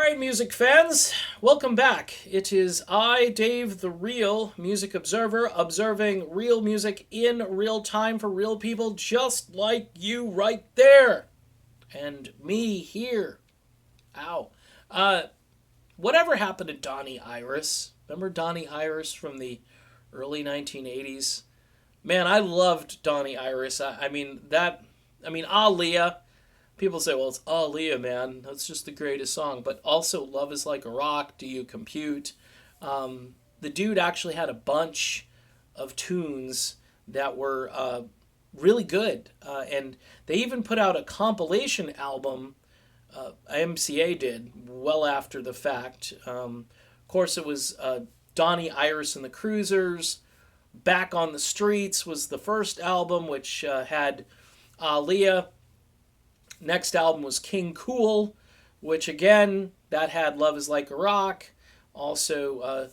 right, music fans, welcome back. It is I, Dave, the real music observer, observing real music in real time for real people just like you right there. And me here. Ow. Uh, Whatever happened to Donnie Iris? Remember Donnie Iris from the early 1980s? Man, I loved Donnie Iris. Aaliyah. People say, well, it's Aaliyah, man. That's just the greatest song. But also, Love is Like a Rock, Do You Compute? The dude actually had a bunch of tunes that were really good. And they even put out a compilation album, MCA did, well after the fact. Of course, it was Donnie Iris and the Cruisers. Back on the Streets was the first album, which had Aaliyah. Next album was King Cool, which again, that had Love is Like a Rock. Also,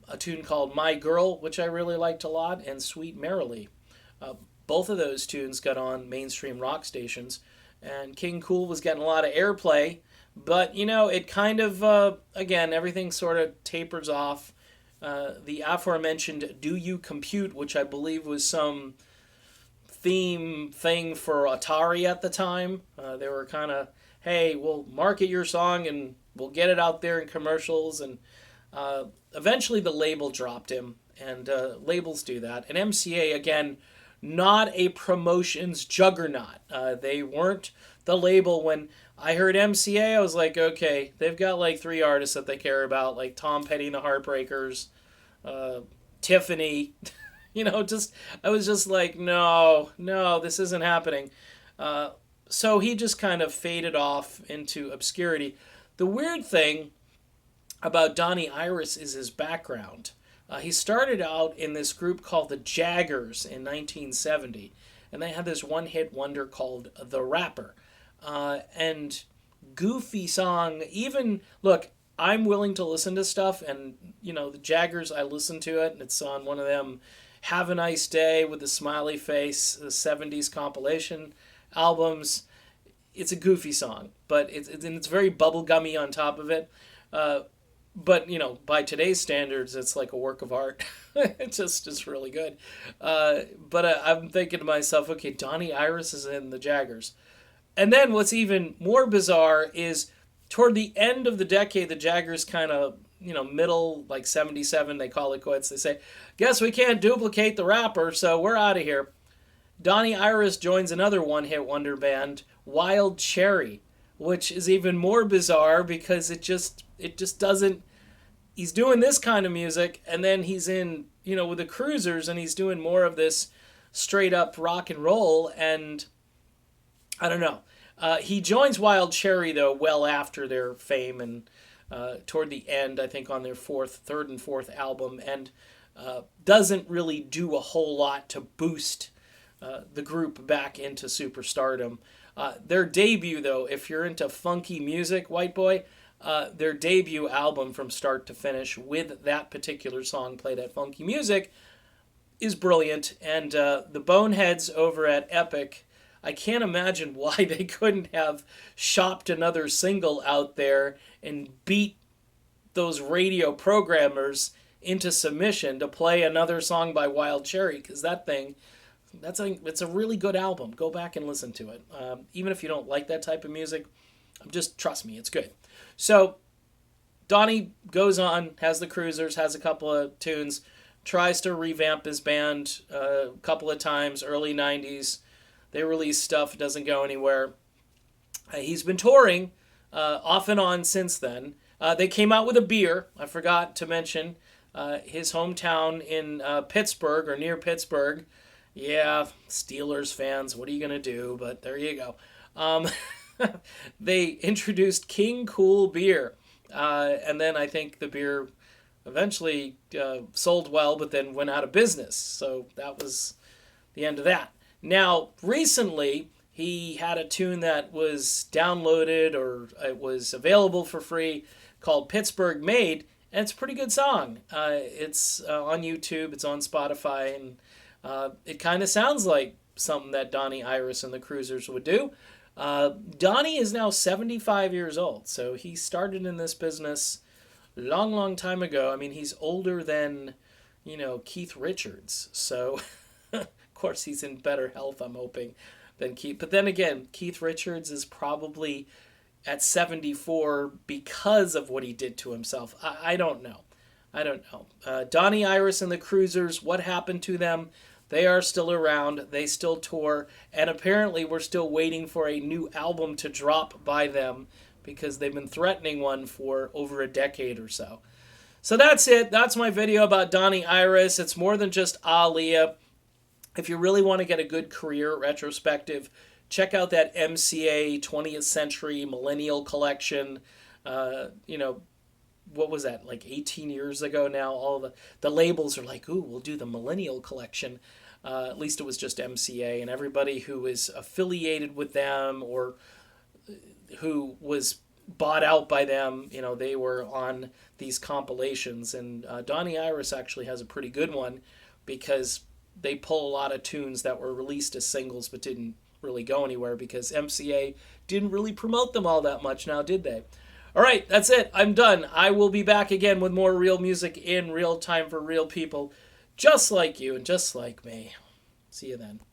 a tune called My Girl, which I really liked a lot, and Sweet Merrily. Both of those tunes got on mainstream rock stations, and King Cool was getting a lot of airplay, but it kind of, again, everything sort of tapers off. The aforementioned Do You Compute, which I believe was some theme thing for Atari at the time. They were kind of, hey, we'll market your song and we'll get it out there in commercials. And eventually the label dropped him, and labels do that. And MCA, again, not a promotions juggernaut. They weren't the label. When I heard MCA, I was like, okay, they've got like three artists that they care about, like Tom Petty and the Heartbreakers, Tiffany. I was just like, no, this isn't happening. So he just kind of faded off into obscurity. The weird thing about Donnie Iris is his background. He started out in this group called the Jaggerz in 1970, and they had this one-hit wonder called The Rapper. And goofy song, even, look, I'm willing to listen to stuff, and, the Jaggerz, I listen to it, and it's on one of them Have a Nice Day with the Smiley Face, the 70s compilation albums. It's a goofy song, but it's very bubblegummy on top of it. But, by today's standards, it's like a work of art. It's just really good. But I'm thinking to myself, okay, Donnie Iris is in the Jaggerz. And then what's even more bizarre is toward the end of the decade, the Jaggerz kind of, middle, like 77, they call it quits. They say, guess we can't duplicate the rapper, so we're out of here. Donnie Iris joins another one-hit wonder band, Wild Cherry, which is even more bizarre because it just doesn't. He's doing this kind of music, and then he's in, with the Cruisers, and he's doing more of this straight-up rock and roll, and I don't know. He joins Wild Cherry, though, well after their fame, and toward the end, I think on their third and fourth album, and doesn't really do a whole lot to boost the group back into superstardom. Their debut, though, if you're into funky music, white boy, their debut album from start to finish with that particular song, Play That Funky Music, is brilliant. And the Boneheads over at Epic, I can't imagine why they couldn't have shopped another single out there and beat those radio programmers into submission to play another song by Wild Cherry, because it's a really good album. Go back and listen to it. Even if you don't like that type of music, just trust me, it's good. So Donnie goes on, has the Cruisers, has a couple of tunes, tries to revamp his band a couple of times, early 90s. They release stuff, doesn't go anywhere. He's been touring off and on since then. They came out with a beer. I forgot to mention his hometown in Pittsburgh, or near Pittsburgh. Yeah, Steelers fans, what are you going to do? But there you go. They introduced King Cool beer. And then I think the beer eventually sold well, but then went out of business. So that was the end of that. Now, recently, he had a tune that was downloaded, or it was available for free, called Pittsburgh Made, and it's a pretty good song. It's on YouTube, it's on Spotify, and it kind of sounds like something that Donnie Iris and the Cruisers would do. Donnie is now 75 years old, so he started in this business long, long time ago. I mean, he's older than, Keith Richards. So, of course, he's in better health, I'm hoping, than Keith. But then again, Keith Richards is probably at 74 because of what he did to himself. I don't know. I don't know. Donnie Iris and the Cruisers, what happened to them? They are still around. They still tour. And apparently, we're still waiting for a new album to drop by them because they've been threatening one for over a decade or so. So that's it. That's my video about Donnie Iris. It's more than just Aaliyah. If you really want to get a good career retrospective, check out that MCA 20th Century Millennial Collection. What was that, like 18 years ago now? All the labels are like, ooh, we'll do the Millennial Collection. At least it was just MCA, and everybody who is affiliated with them or who was bought out by them, they were on these compilations. And Donnie Iris actually has a pretty good one because they pull a lot of tunes that were released as singles but didn't really go anywhere because MCA didn't really promote them all that much now, did they? All right, that's it. I'm done. I will be back again with more real music in real time for real people, just like you and just like me. See you then.